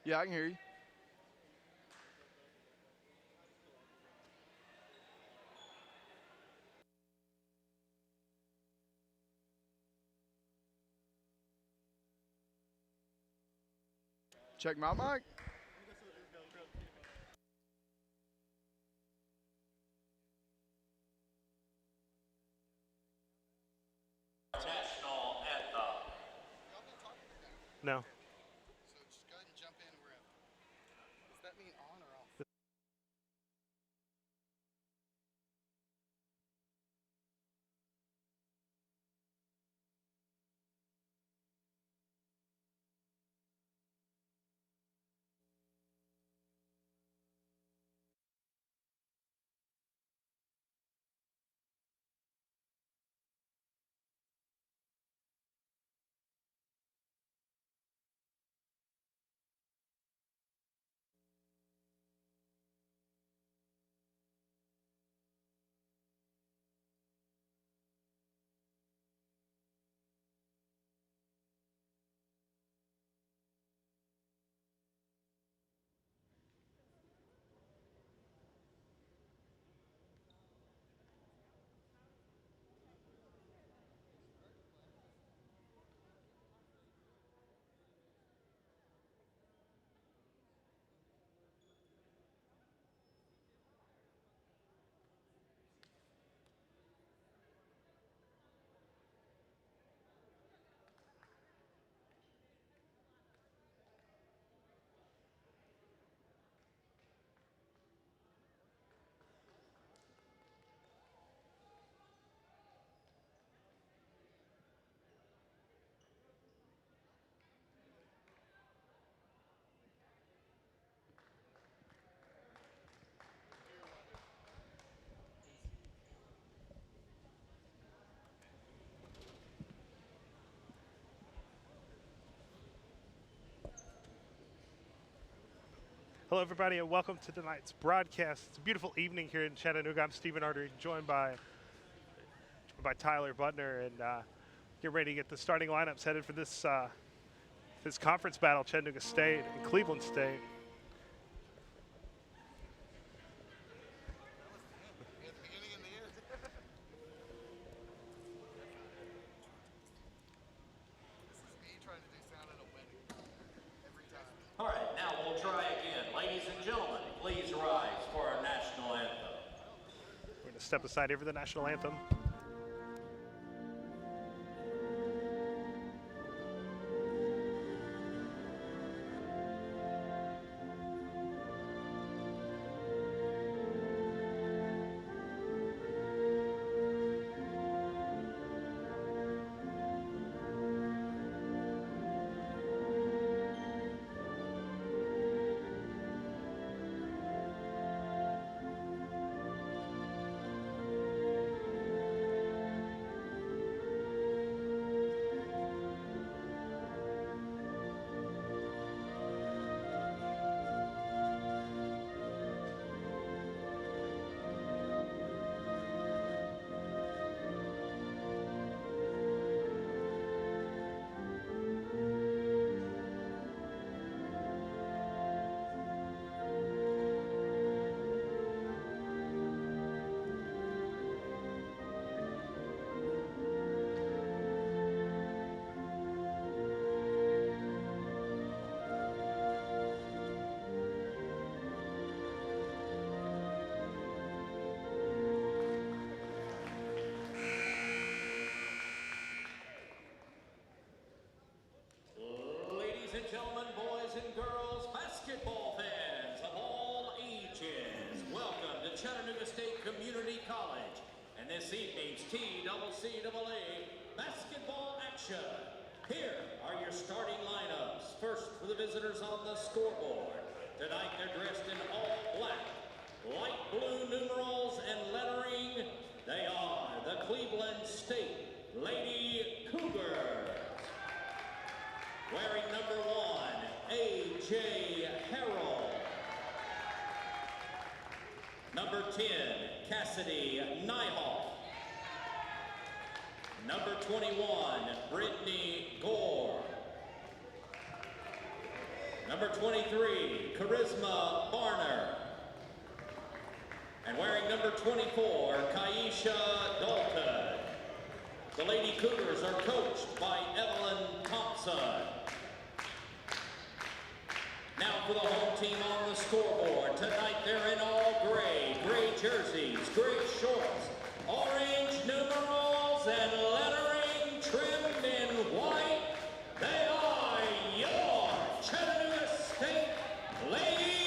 Yeah, I can hear you. Check my mic. National anthem. No. So just go ahead and jump in wherever. Does that mean on or off? Hello, everybody, and welcome to tonight's broadcast. It's a beautiful evening here in Chattanooga. I'm Stephen Artery, joined by Tyler Butner, and get ready to get the starting lineups headed for this conference battle: Chattanooga State and Cleveland State. At the beginning and the end. This is me trying to do sound at a wedding. Every time. All right, now we'll try again. Ladies and gentlemen, please rise for our national anthem. We're going to step aside here for the national anthem. Ladies and gentlemen, boys and girls, basketball fans of all ages, welcome to Chattanooga State Community College and this evening's TCCAA basketball action. Here are your starting lineups. First for the visitors on the scoreboard. Tonight they're dressed in all black, light blue numerals and lettering. They are the Cleveland State Lady Cougars. Wearing number 1, A.J. Harrell. Number 10, Cassidy Nyhoff. Number 21, Brittany Gore. Number 23, Charisma Barner. And wearing number 24, Kaisha Dalton. The Lady Cougars are coached by Evelyn Thompson. Now for the home team on the scoreboard. Tonight they're in all gray, gray jerseys, gray shorts, orange numerals, and lettering trimmed in white. They are your Chattanooga State Lady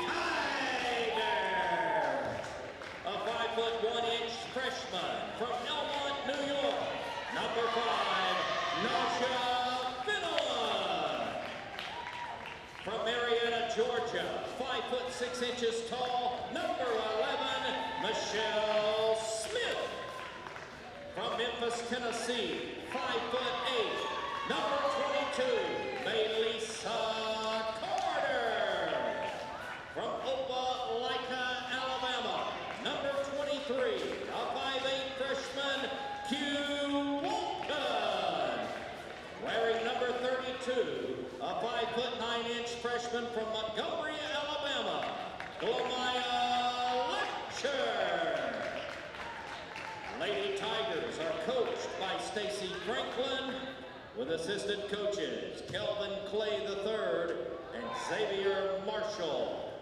Tigers. A 5'1" freshman from Elmont, New York, number 5, Nasha Finnelan. From Marietta, Georgia, 5'6" tall, number 11, Michelle Smith. From Memphis, Tennessee, 5'8", number 22, Melissa Carter. From Opelika, Alabama, number 23, a 5'8" freshman, Q Walton. Wearing number 32, a 5'9" freshman from Montgomery, Alabama, Glomaya Lecture. Lady Tigers are coached by Stacy Franklin with assistant coaches Kelvin Clay III and Xavier Marshall.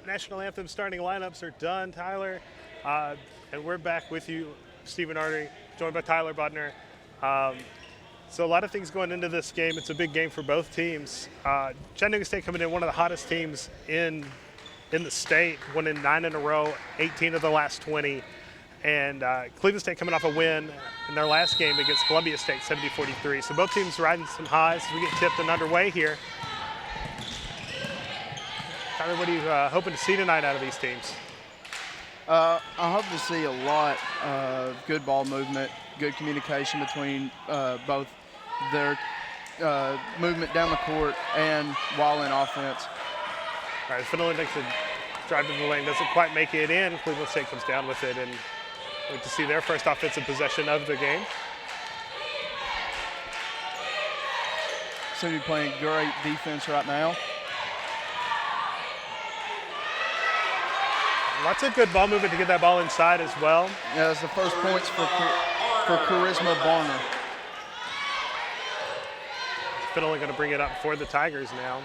National Anthem starting lineups are done, Tyler. And we're back with you, Stephen Artery, joined by Tyler Budner. So a lot of things going into this game. It's a big game for both teams. Chattanooga State coming in one of the hottest teams in the state, winning 9 in a row, 18 of the last 20. And Cleveland State coming off a win in their last game against Columbia State, 70-43. So both teams riding some highs as we get tipped and underway here. Tyler, what are you hoping to see tonight out of these teams? I hope to see a lot of good ball movement, good communication between both their movement down the court and while in offense. All right, Finnelan takes a drive to the lane, doesn't quite make it in. Cleveland State comes down with it, and wait to see their first offensive possession of the game. So you're playing great defense right now. Lots of good ball movement to get that ball inside as well. Yeah, that's the first points for Charisma Barner. Finnelan going to bring it up for the Tigers now.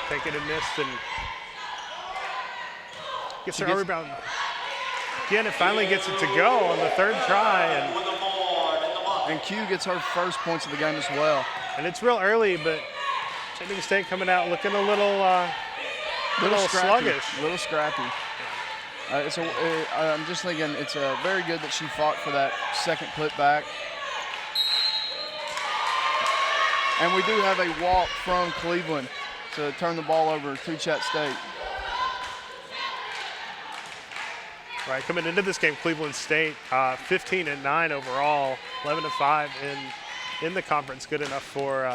Taking a miss and gets her rebound. Again, it finally gets it to go on the third try. And Q gets her first points of the game as well. And it's real early, but Chattanooga State coming out looking a little sluggish. A little scrappy. I'm just thinking it's very good that she fought for that second put back. And we do have a walk from Cleveland to turn the ball over to Chat State. All right, coming into this game, Cleveland State 15-9 overall, 11-5 in the conference, good enough for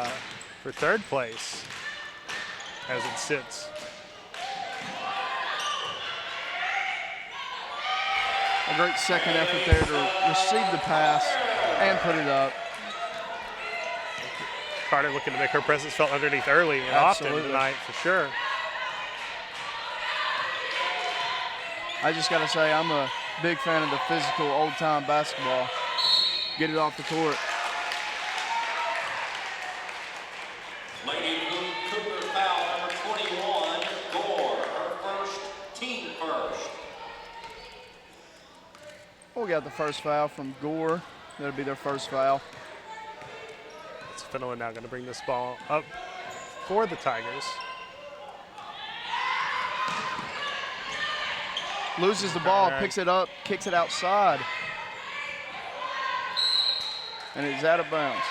third place as it sits. A great second effort there to receive the pass and put it up. Carter looking to make her presence felt underneath early and often tonight for sure. I just got to say, I'm a big fan of the physical old-time basketball. Get it off the court. Lady Cougar foul number 21, Gore, her first, team first. Well, we got the first foul from Gore. That'll be their first foul. It's Finnelan now going to bring this ball up for the Tigers. Loses the ball, picks it up, kicks it outside. And it's out of bounds.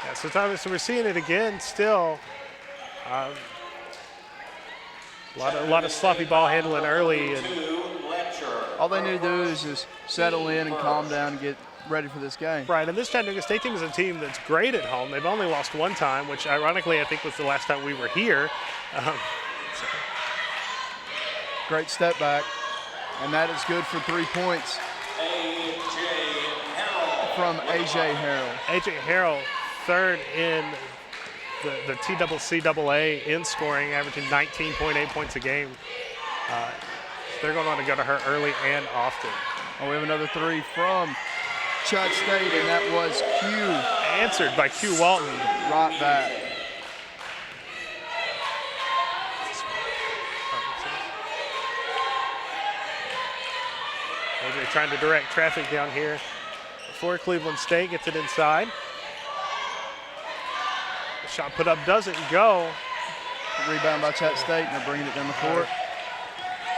Yeah, so Tyler, so we're seeing it again still. A lot of sloppy ball handling early. And all they need to do is just settle in and calm down and ready for this game. Right, and this Chattanooga State team is a team that's great at home. They've only lost one time, which ironically I think was the last time we were here. Great step back, and that is good for 3 points from A.J. Harrell. A.J. Harrell, third in the TCCAA in scoring, averaging 19.8 points a game. They're going on to go to her early and often. Oh, we have another 3 from Chat State, and that was Q. Answered by Q Walton. Right back. AJ trying to direct traffic down here for Cleveland State, gets it inside. The shot put up doesn't go. Rebound by Chat State, and they're bringing it down the court.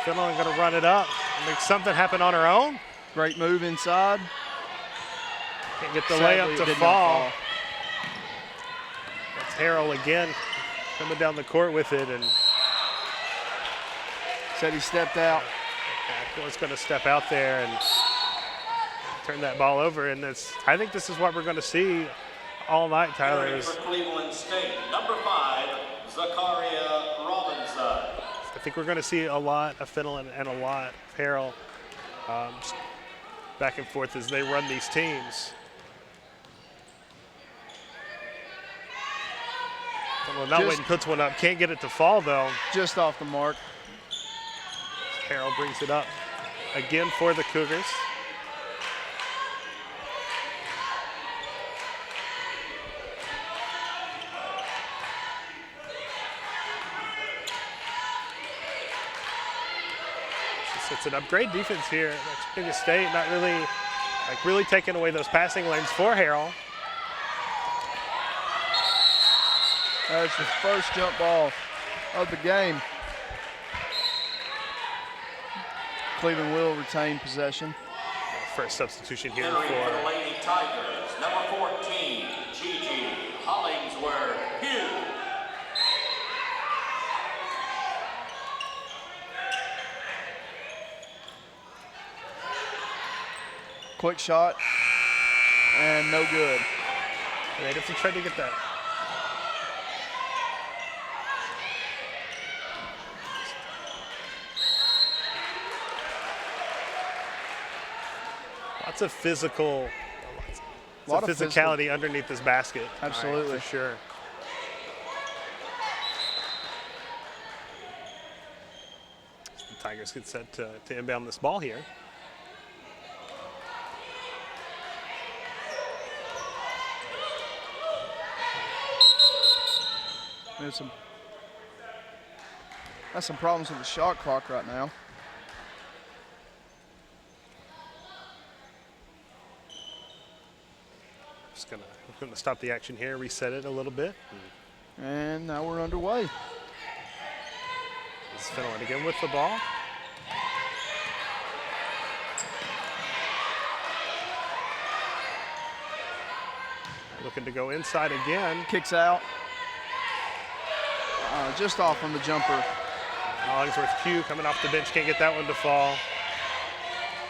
Finland going to run it up. Make something happen on her own. Great move inside. Can't get the Sadly, layup to it did not fall. That's Harrell again coming down the court with it, and Said he stepped out. was going to step out there and turn that ball over. And I think this is what we're going to see all night, Tyler. Is for Cleveland State, number 5, Zakaria Robinson. I think we're going to see a lot of Finland and a lot of Harrell back and forth as they run these teams. Well, not waiting, puts one up. Can't get it to fall, though. Just off the mark. Harrell brings it up again for the Cougars. She sets it up. Great defense here at Chattanooga State. Not really taking away those passing lanes for Harrell. That's the first jump ball of the game. Cleveland will retain possession. First substitution here Entering for the Lady Tigers, number 14, Gigi Hollingsworth Hughes. Quick shot, and no good. They have to try to get that. Lots of physicality underneath this basket. Absolutely. For sure. The Tigers get set to inbound this ball here. That's some problems with the shot clock right now. Going to stop the action here, reset it a little bit. And now we're underway. This is Finland again with the ball. Looking to go inside again. Kicks out. Just off on the jumper. Hollingsworth Q coming off the bench, can't get that one to fall.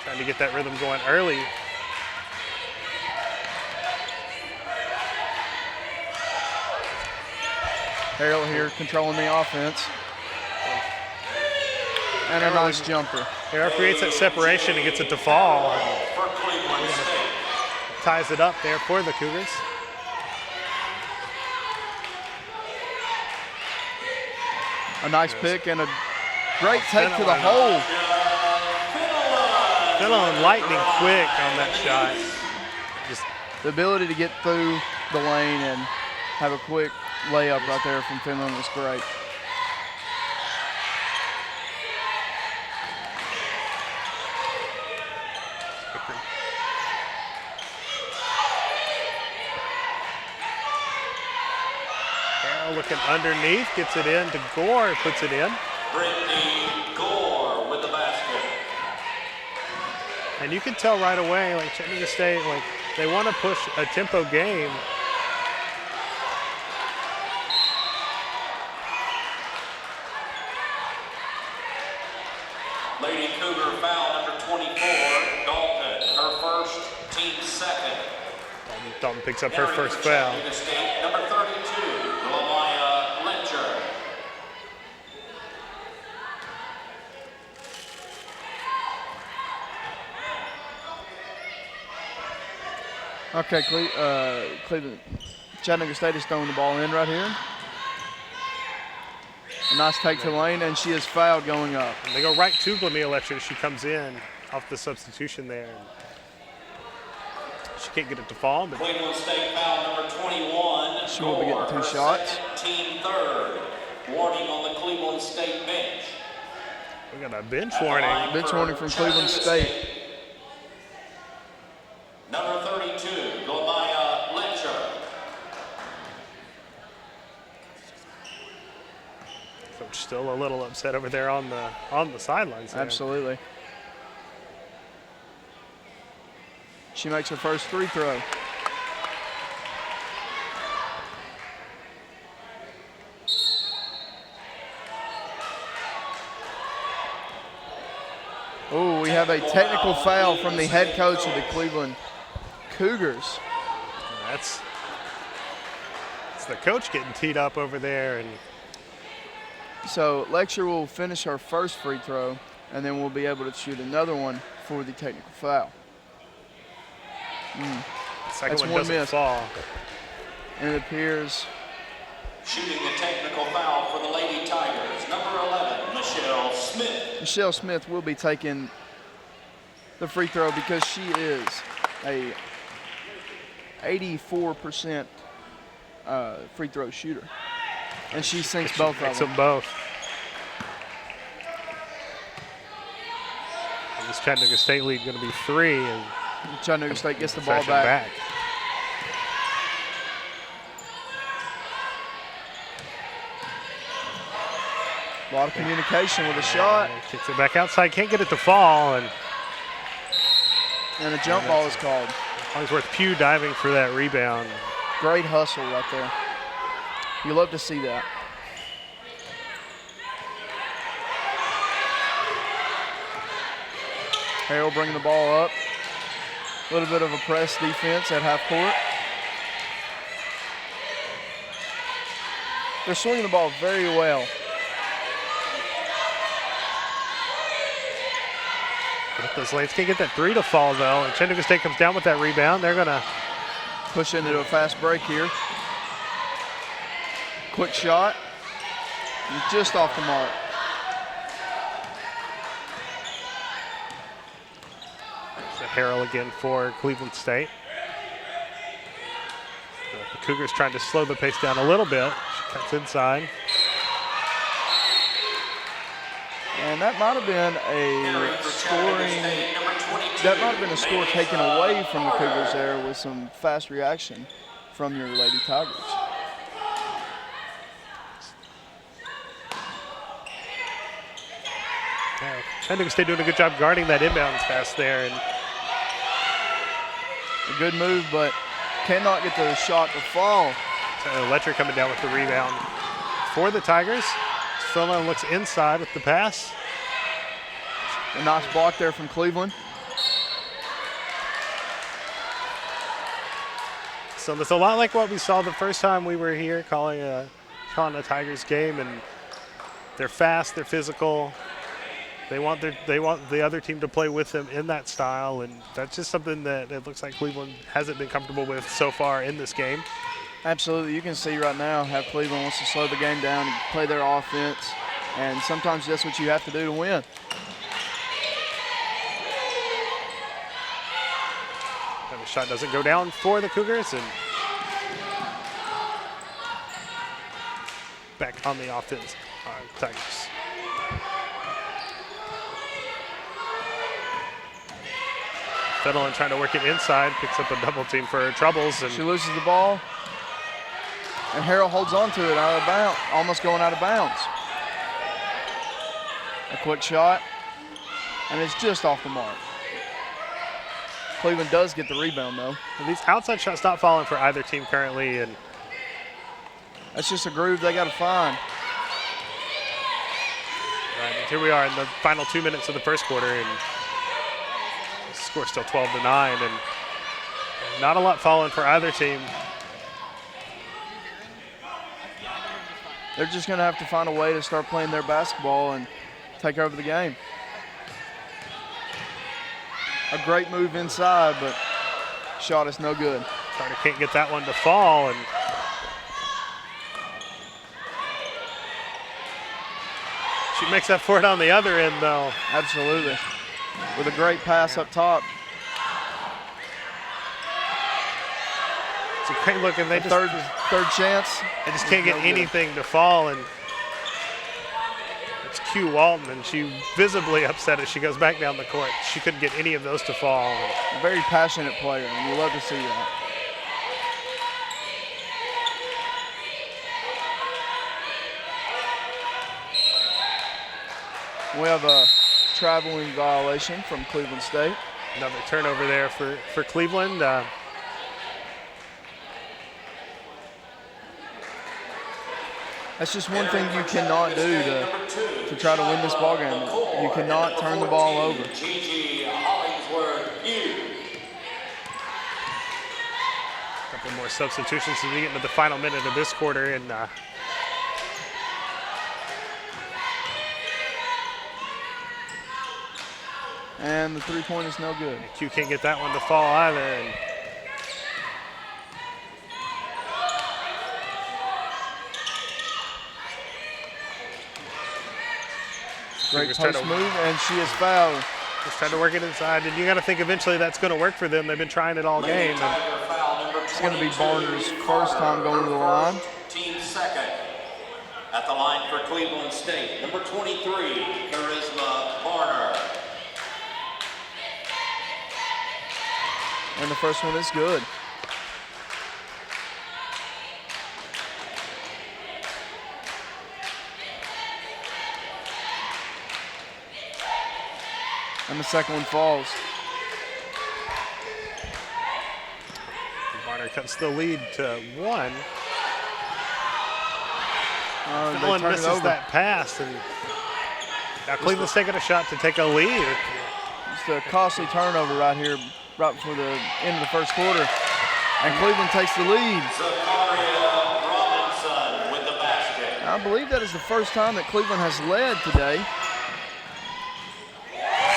Trying to get that rhythm going early. Harrell here controlling the offense. And a nice jumper. Harrell creates that separation and gets it to fall. For Cleveland State. Ties it up there for the Cougars. A nice pick and a great take to the hole. Finland lightning quick on that shot. Just the ability to get through the lane and have a quick layup right there from Finland was great. Harrell looking underneath, gets it in to Gore, puts it in. Brittany Gore with the basket. And you can tell right away, like Chattanooga State, like they want to push a tempo game. Lady Cougar foul number 24, Dalton, her first, team second. Dalton picks up her first foul. Chattanooga State, number 32, Lamaya Letcher. Okay, Cleveland. Chattanooga State is throwing the ball in right here. A nice take to the lane, and she is fouled going up. And they go right to Lamia Letcher. She comes in off the substitution there. She can't get it to fall, but Cleveland State foul number 21. She will be getting 2 shots. Team third. Warning on the Cleveland State bench. we got a bench warning. Bench warning from Cleveland State. Number 32, Lamaya Letcher. Coach still a little upset over there on the sidelines. there. Absolutely. She makes her first free throw. Oh, we have a technical foul from the head coach of the Cleveland Cougars. That's the coach getting teed up over there, and So Lecture will finish her first free throw, and then we'll be able to shoot another one for the technical foul. the second That's one one doesn't miss. fall. And it appears Shooting the technical foul for the Lady Tigers, number 11, Michelle Smith. Michelle Smith will be taking the free throw because she is a 84% free throw shooter. And she sinks both of Makes them. them both. And this Chattanooga State lead going to be 3, and Chattanooga State gets the ball possession back. A lot of communication with a shot, Kicks it back outside, can't get it to fall, and and a jump ball is called. Hollingsworth Pugh diving for that rebound. Great hustle right there. You love to see that. Harrell bringing the ball up. A little bit of a press defense at half court. They're swinging the ball very well. Get those lanes, can't get that 3 to fall though, and Chattanooga State comes down with that rebound. They're going to Push into a fast break here. Quick shot. And just off the mark. Harrell again for Cleveland State. The Cougars trying to slow the pace down a little bit. She cuts inside. And that might have been a scoring. That might have been a score taken away from the Cougars there with some fast reaction from your Lady Tigers. Yeah, Chattanooga State doing a good job guarding that inbounds pass there, and A good move, but cannot get the shot to fall. Letcher coming down with the rebound for the Tigers. Philman looks inside with the pass. A nice block there from Cleveland. So it's a lot like what we saw the first time we were here calling a Tigers game, and they're fast, they're physical. They want the other team to play with them in that style, and that's just something that it looks like Cleveland hasn't been comfortable with so far in this game. Absolutely, you can see right now how Cleveland wants to slow the game down and play their offense, and sometimes that's what you have to do to win. And the shot doesn't go down for the Cougars, and back on the offense, Tigers. Fiddling trying to work it inside, picks up a double team for her troubles, and She loses the ball, and Harrell holds on to it out of bounds, almost going out of bounds. A quick shot, and it's just off the mark. Cleveland does get the rebound, though. these outside shots not falling for either team currently, and That's just a groove they got to find. and here we are in the final 2 minutes of the first quarter, and the score's still 12-9, and Not a lot falling for either team. They're just going to have to find a way to start playing their basketball and take over the game. A great move inside, but shot is no good. Carter can't get that one to fall, and she makes up for it on the other end, though. Absolutely. With a great pass up top. It's a great look, and they just third chance. They just can't get anything to fall, and it's Q Walton, and she visibly upset as she goes back down the court. She couldn't get any of those to fall. A very passionate player, and you love to see that. We have a traveling violation from Cleveland State. Another turnover there for Cleveland. That's just one thing you cannot do to try to win this ball game. You cannot turn the ball over. A couple more substitutions as we get into the final minute of this quarter, and the three-point is no good. Q can't get that one to fall either. Great post move, and she is fouled. Just trying to work it inside, and you got to think eventually that's going to work for them. They've been trying it all game. It's going to be Barner's first time going to the line. Team second. At the line for Cleveland State, number 23, Charisma Barner. And the first one is good. And the second one falls. Barner cuts the lead to 1. Fallon misses that pass, and now Cleveland's taking a shot to take a lead. Just a costly turnover right here, right before the end of the first quarter. And Cleveland takes the lead. Robinson with the basket. I believe that is the first time that Cleveland has led today.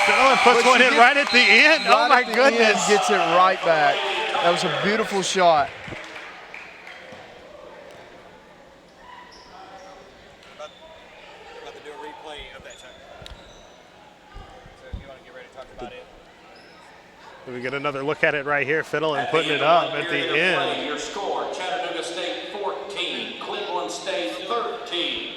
Fallon puts one in right at the end. Oh my goodness. Gets it right back. That was a beautiful shot. About to do a replay of that shot. So if you want to get ready to talk about it. We get another look at it right here. Fallon putting it up at the end. Your score, Chattanooga State 14, Cleveland State 13.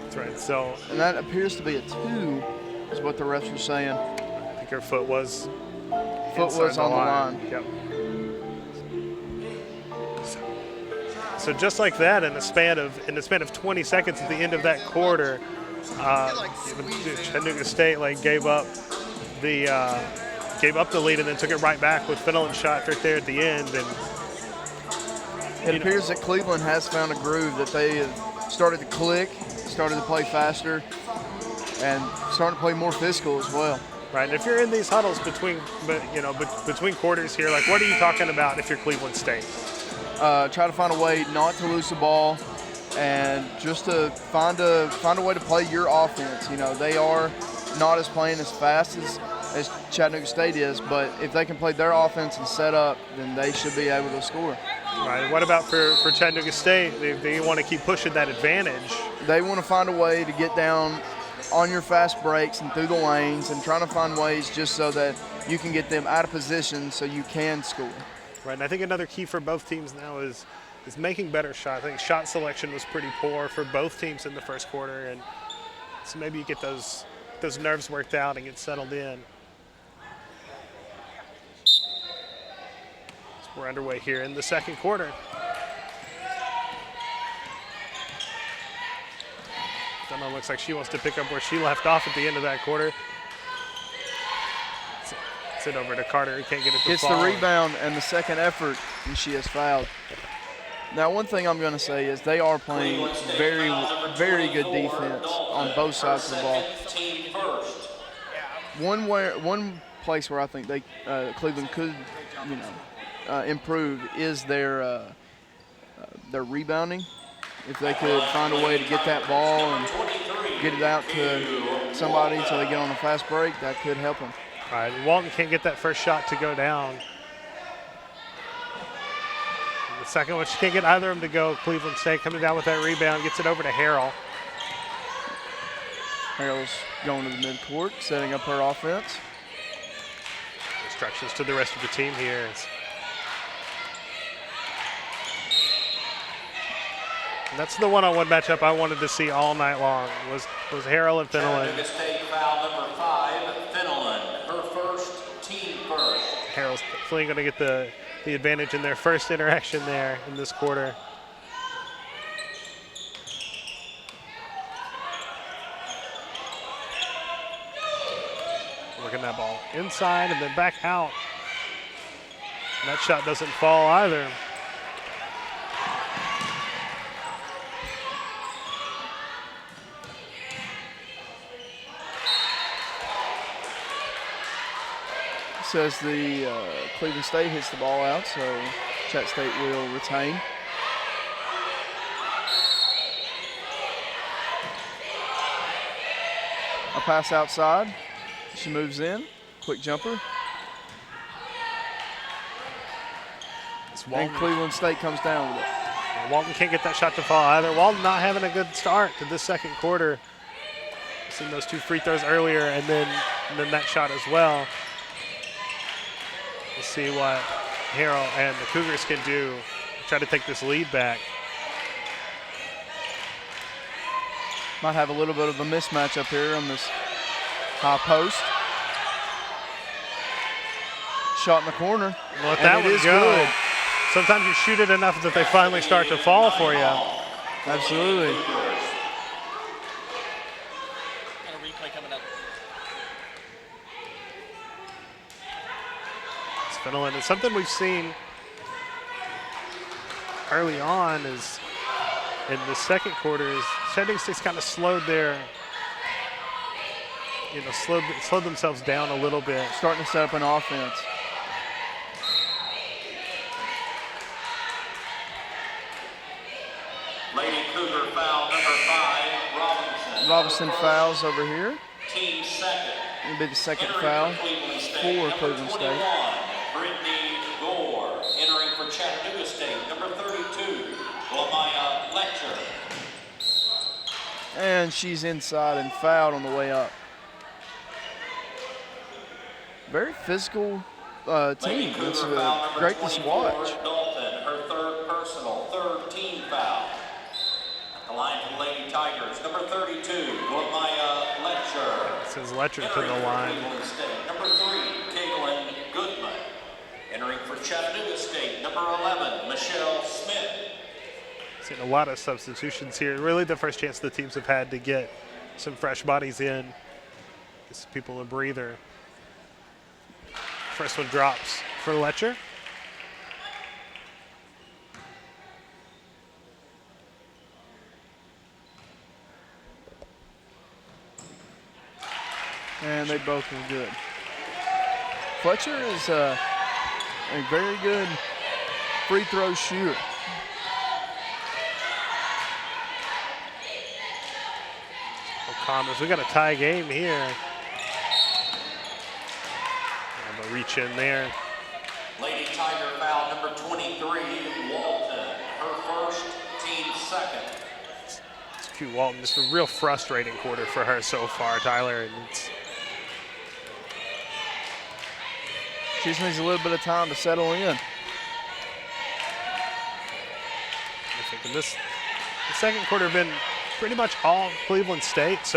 That's right. So, and that appears to be a 2, is what the refs were saying. I think her foot was on the line. Yep. So just like that, in the span of 20 seconds at the end of that quarter, Chattanooga State gave up the lead and then took it right back with Fallon's shot right there at the end. And it appears that Cleveland has found a groove, that they have started to click, started to play faster, and starting to play more physical as well. Right, and if you're in these huddles between quarters here, what are you talking about if you're Cleveland State? Try to find a way not to lose the ball, and just to find a way to play your offense. They are not playing as fast as Chattanooga State is, but if they can play their offense and set up, then they should be able to score. Right. What about for Chattanooga State? They want to keep pushing that advantage. They want to find a way to get down on your fast breaks and through the lanes, and trying to find ways just so that you can get them out of position so you can score. Right, and I think another key for both teams now is making better shots. I think shot selection was pretty poor for both teams in the first quarter, and so maybe you get those nerves worked out and get settled in. So we're underway here in the second quarter. Dunno looks like she wants to pick up where she left off at the end of that quarter. Sit over to Carter, he can't get it to fall. Gets the rebound and the second effort, and she is fouled. Now, one thing I'm going to say is they are playing very, very good defense on both sides of the ball. One place where I think they Cleveland could, improve is their rebounding. If they could find a way to get that ball and get it out to somebody so they get on a fast break, that could help them. All right, Walton can't get that first shot to go down. And the second one, she can't get either of them to go. Cleveland State coming down with that rebound, gets it over to Harrell. Harrell's going to the midcourt, setting up her offense. Instructions to the rest of the team here. And that's the one-on-one matchup I wanted to see all night long, was Harrell and Fenelon. Chattanooga State foul number 5, Fenelon, her first, team first. Harrell's definitely going to get the advantage in their first interaction there in this quarter. Working that ball inside and then back out. And that shot doesn't fall either. Says the Cleveland State hits the ball out, so Chat State will retain. A pass outside. She moves in. Quick jumper. And Cleveland State comes down with it. Walton can't get that shot to fall either. Walton not having a good start to this second quarter. Seen those 2 free throws earlier and then that shot as well. We'll see what Harrell and the Cougars can do. Try to take this lead back. Might have a little bit of a mismatch up here on this high post. Shot in the corner. Let that one go. Good. Sometimes you shoot it enough that they finally start to fall for you. Absolutely. Got a replay coming up. It's Fenelon. And something we've seen early on is in the second quarter is Chattanooga State's kind of slowed their, slowed themselves down a little bit. Starting to set up an offense. Lady Cougar foul number 5, Robinson. Robinson fouls over here. Team second. It'll be the second foul for Cleveland State. Brittany Gore. Entering for Chattanooga State, number 32, Lamaya Letcher. And she's inside and fouled on the way up. Very physical team. It's great to watch. Dalton, her third personal, third team foul. At the line for the Lady Tigers, number 32, Lamaya Letcher. Sends Letcher to the line. Number 3, Caitlin Goodman. Entering for Chattanooga State, number 11, Michelle Smith. Seen a lot of substitutions here. Really the first chance the teams have had to get some fresh bodies in. Give some people a breather. First one drops for Letcher. And they both were good. Fletcher is a very good free throw shooter. O'Connors, we got a tie game here. And a reach in there. Lady Tiger foul number 23, Walton. Her first, team second. It's cute, Walton. Just a real frustrating quarter for her so far, Tyler. And she just needs a little bit of time to settle in. I think in the second quarter been pretty much all Cleveland State. So